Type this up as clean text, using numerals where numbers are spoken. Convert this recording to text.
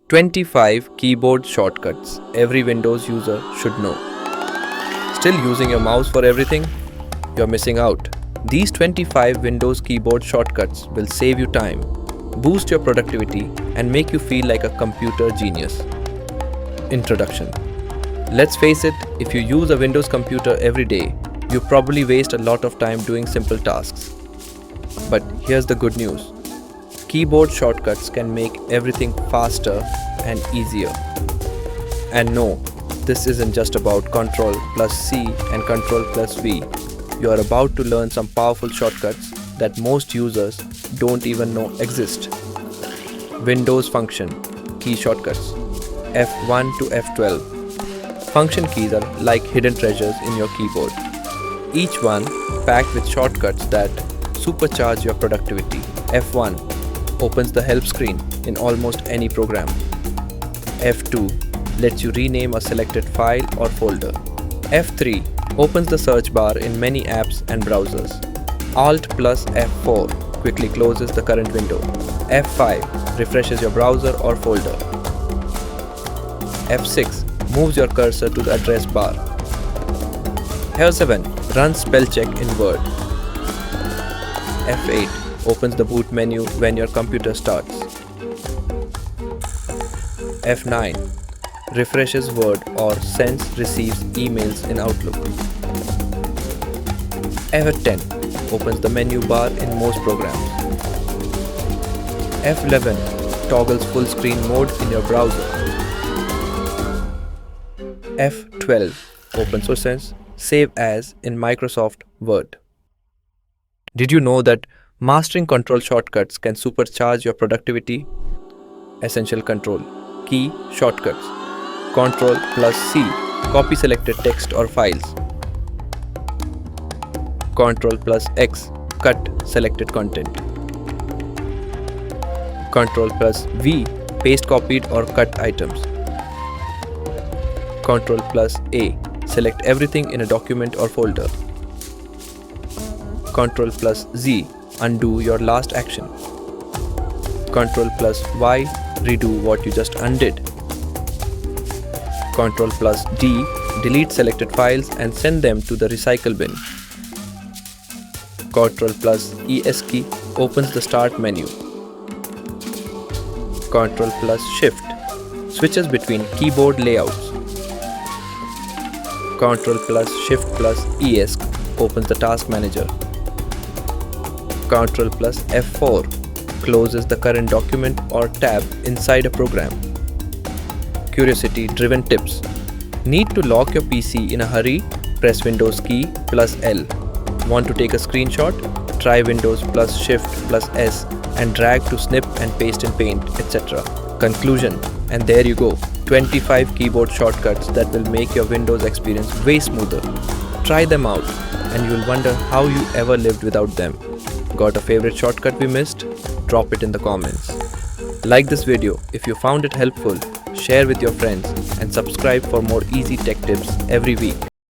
25 keyboard shortcuts every Windows user should know. Still using your mouse for everything? You're missing out. These 25 Windows keyboard shortcuts will save you time, boost your productivity, and make you feel like a computer genius. Introduction. Let's face it, if you use a Windows computer every day, you probably waste a lot of time doing simple tasks. But here's the good news. Keyboard shortcuts can make everything faster and easier. And no, this isn't just about Ctrl plus C and Ctrl plus V. You are about to learn some powerful shortcuts that most users don't even know exist. Windows function key shortcuts F1 to F12. Function keys are like hidden treasures in your keyboard. Each one packed with shortcuts that supercharge your productivity. F1 opens the help screen in almost any program. F2 lets you rename a selected file or folder. F3 opens the search bar in many apps and browsers. Alt plus F4 quickly closes the current window. F5 refreshes your browser or folder. F6 moves your cursor to the address bar. F7 runs spell check in Word. F8 opens the boot menu when your computer starts. F9 refreshes Word or receives emails in Outlook. F10 opens the menu bar in most programs. F11 toggles full screen mode in your browser. F12 opens Save As in Microsoft Word. Did you know that mastering control shortcuts can supercharge your productivity? Essential control key shortcuts. Ctrl plus C copy selected text or files. Ctrl plus X cut selected content. Ctrl plus V paste copied or cut items. Ctrl plus A select everything in a document or folder. Ctrl plus Z undo your last action. Ctrl plus Y redo what you just undid. Ctrl plus D delete selected files and send them to the recycle bin. Ctrl plus ES key opens the start menu. Ctrl plus Shift switches between keyboard layouts. Ctrl plus Shift plus ES opens the task manager. Ctrl plus F4 closes the current document or tab inside a program. Curiosity-driven tips. Need to lock your PC in a hurry? Press Windows key plus L. Want to take a screenshot? Try Windows plus Shift plus S and drag to snip and paste in Paint, etc. Conclusion. And there you go. 25 keyboard shortcuts that will make your Windows experience way smoother. Try them out and you'll wonder how you ever lived without them. Got a favorite shortcut we missed? Drop it in the comments. Like this video if you found it helpful, share with your friends, and subscribe for more easy tech tips every week.